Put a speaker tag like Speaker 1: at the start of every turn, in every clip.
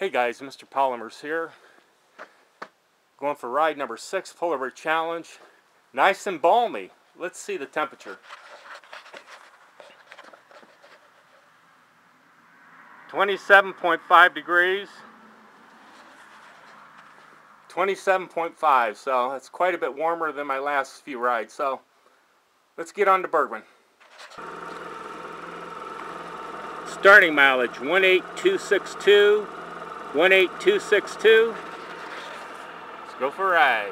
Speaker 1: Hey guys, Mr. Polymers here. Going for ride number 6, Polar Bear Challenge. Nice and balmy. Let's see the temperature. 27.5 degrees. 27.5, so that's quite a bit warmer than my last few rides. So let's get on to Birdwin. Starting mileage 18262. 18262. Let's go for a ride.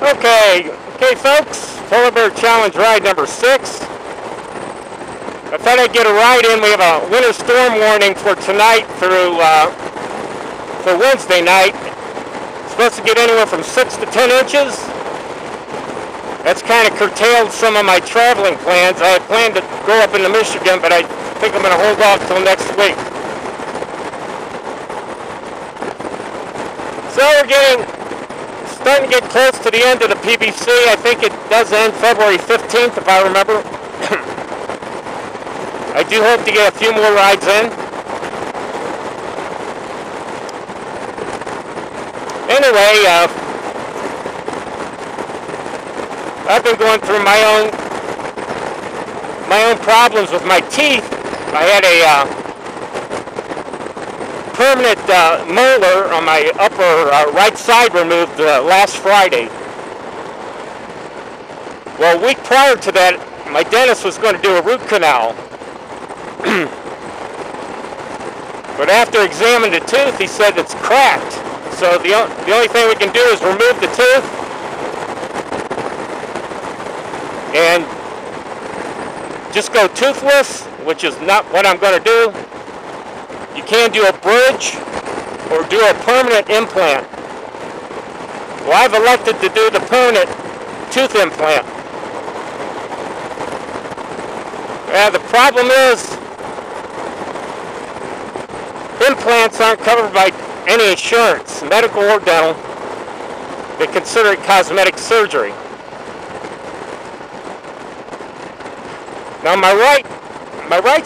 Speaker 1: Okay folks, Polar Bear Challenge ride number 6. I thought I'd get a ride in. We have a winter storm warning for tonight through for Wednesday night. Supposed to get anywhere from 6 to 10 inches. That's kind of curtailed some of my traveling plans. I had planned to go up into Michigan, but I think I'm going to hold off till next week. So we're starting to get close to the end of the PBC. I think it does end February 15th, if I remember. I do hope to get a few more rides in. Anyway, I've been going through my own problems with my teeth. I had a permanent molar on my upper right side removed last Friday. Well, a week prior to that, my dentist was going to do a root canal. But after examining the tooth, he said it's cracked. So the only thing we can do is remove the tooth and just go toothless, which is not what I'm going to do. You can do a bridge or do a permanent implant. Well, I've elected to do the permanent tooth implant. The problem is implants aren't covered by any insurance, medical or dental. They consider it cosmetic surgery. Now my right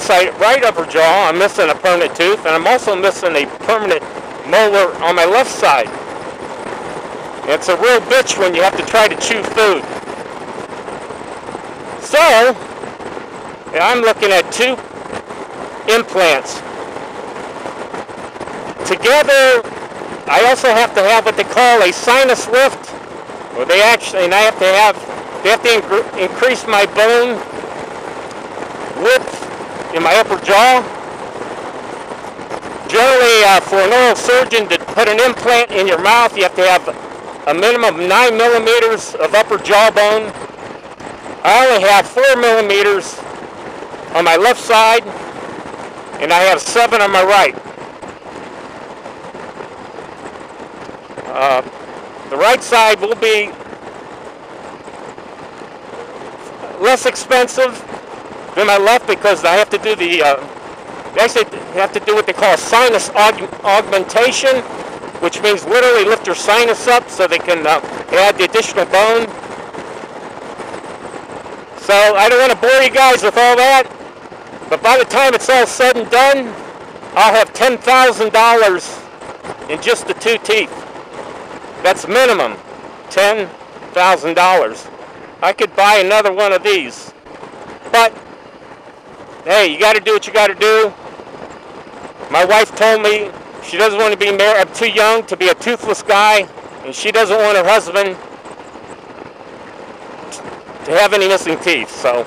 Speaker 1: side, right upper jaw, I'm missing a permanent tooth, and I'm also missing a permanent molar on my left side. It's a real bitch when you have to try to chew food. So, I'm looking at 2 implants. Together, I also have to have what they call a sinus lift, where they have to increase my bone width in my upper jaw. Generally, for an oral surgeon to put an implant in your mouth, you have to have a minimum of 9 millimeters of upper jawbone. I only have 4 millimeters on my left side, and I have 7 on my right. The right side will be less expensive than my left because I have to do they actually have to do what they call sinus augmentation, which means literally lift your sinus up so they can add the additional bone. So I don't want to bore you guys with all that, but by the time it's all said and done, I'll have $10,000 in just the 2 teeth. That's minimum, $10,000. I could buy another one of these. But, hey, you got to do what you got to do. My wife told me she doesn't want to be married. I'm too young to be a toothless guy, and she doesn't want her husband to have any missing teeth. So,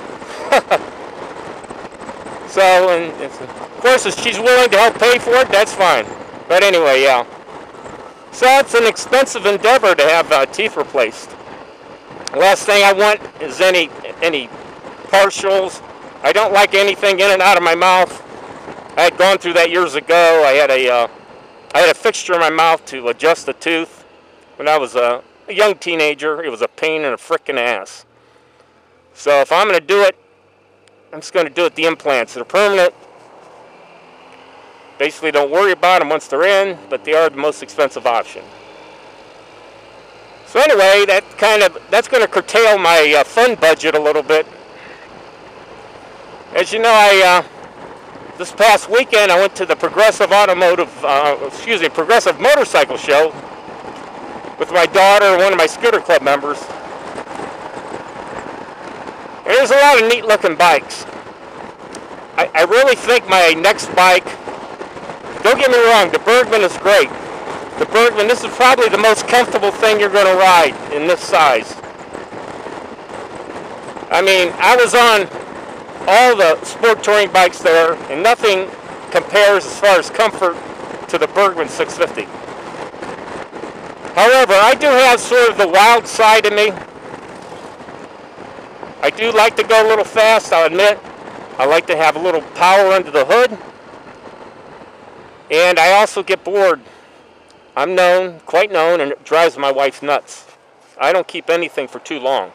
Speaker 1: and of course, if she's willing to help pay for it, that's fine. But anyway, yeah. So it's an expensive endeavor to have teeth replaced. The last thing I want is any partials. I don't like anything in and out of my mouth. I had gone through that years ago. I had a fixture in my mouth to adjust the tooth when I was a young teenager. It was a pain in the frickin' ass. So if I'm going to do it, I'm just going to do it the implants. They're permanent. Basically, don't worry about them once they're in, but they are the most expensive option. So anyway, that's going to curtail my fund budget a little bit. As you know, this past weekend I went to the Progressive Motorcycle Show with my daughter and one of my scooter club members. And there's a lot of neat looking bikes. I really think my next bike, don't get me wrong, the Bergman is great. The Bergman, this is probably the most comfortable thing you're going to ride in this size. I mean, I was on all the sport touring bikes there, and nothing compares as far as comfort to the Bergman 650. However, I do have sort of the wild side of me. I do like to go a little fast, I'll admit. I like to have a little power under the hood. And I also get bored. I'm known, quite known, and it drives my wife nuts. I don't keep anything for too long. In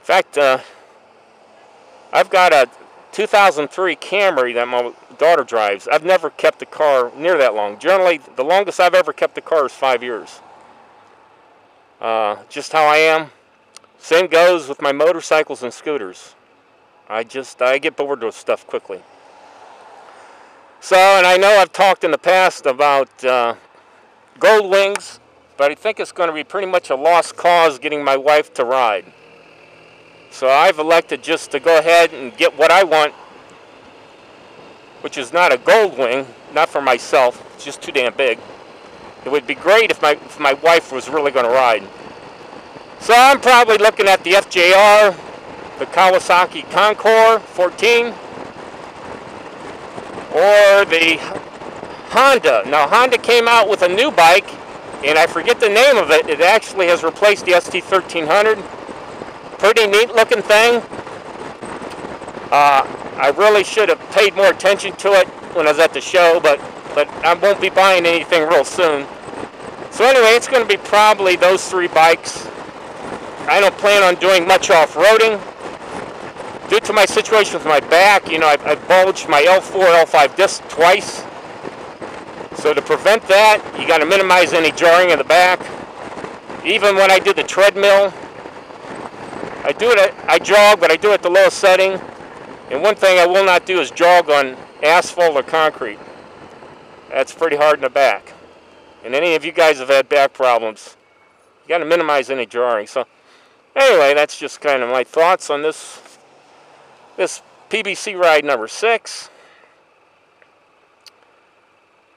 Speaker 1: fact, I've got a 2003 Camry that my daughter drives. I've never kept the car near that long. Generally, the longest I've ever kept the car is 5 years. Just how I am. Same goes with my motorcycles and scooters. I get bored with stuff quickly. So, and I know I've talked in the past about Gold Wings, but I think it's going to be pretty much a lost cause getting my wife to ride. So I've elected just to go ahead and get what I want, which is not a Gold Wing, not for myself, it's just too damn big. It would be great if my wife was really going to ride. So I'm probably looking at the FJR, the Kawasaki Concord 14, or the Honda. Now Honda came out with a new bike, and I forget the name of it. It actually has replaced the ST1300. Pretty neat looking thing. I really should have paid more attention to it when I was at the show, but I won't be buying anything real soon. So anyway, it's going to be probably those three bikes. I don't plan on doing much off-roading. Due to my situation with my back, you know, I bulged my L4, L5 disc twice. So to prevent that, you got to minimize any jarring in the back. Even when I do the treadmill, I jog, but I do it at the lowest setting. And one thing I will not do is jog on asphalt or concrete. That's pretty hard in the back. And any of you guys have had back problems, you got to minimize any jarring. So anyway, that's just kind of my thoughts on this PBC ride number 6.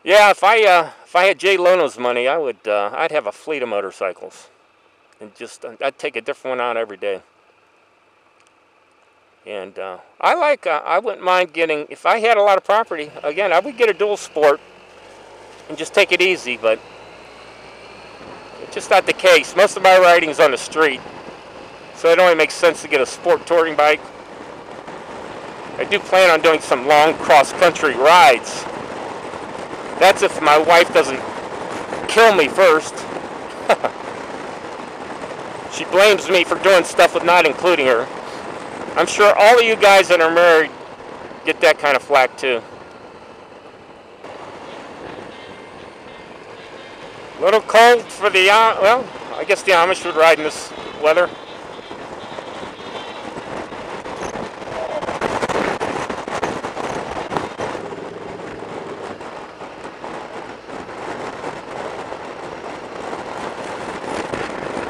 Speaker 1: Yeah, if I had Jay Leno's money, I'd have a fleet of motorcycles, and I'd take a different one out every day. And I wouldn't mind getting, if I had a lot of property, again, I would get a dual sport and just take it easy, but it's just not the case. Most of my riding's on the street, so it only makes sense to get a sport touring bike. I do plan on doing some long cross-country rides. That's if my wife doesn't kill me first. She blames me for doing stuff with not including her. I'm sure all of you guys that are married get that kind of flack too. A little cold for the, well, I guess the Amish would ride in this weather.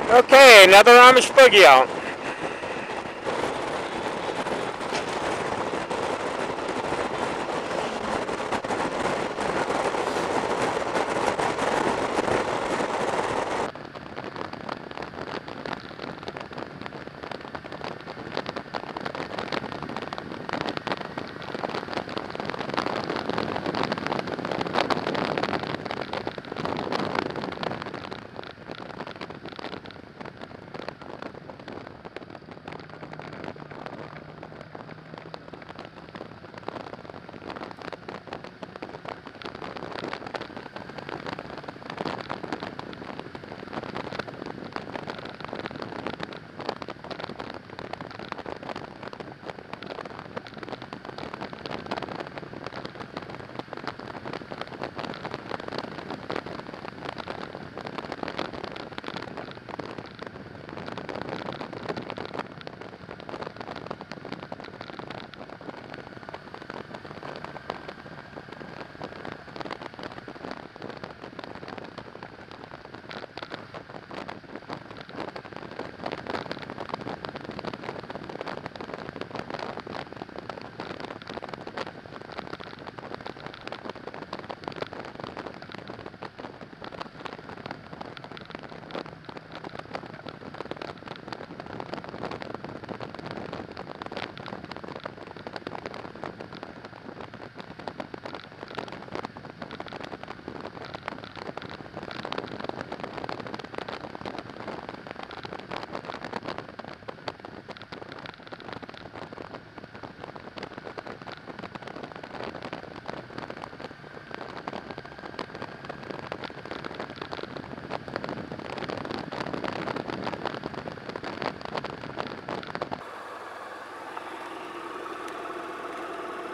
Speaker 1: Okay, another Amish boogie out.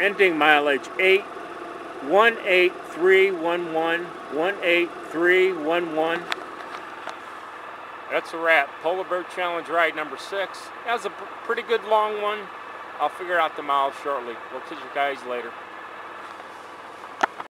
Speaker 1: Ending mileage 18311. 18311. That's a wrap. Polar Bear Challenge ride number 6. That was a pretty good long one. I'll figure out the miles shortly. We'll catch you guys later.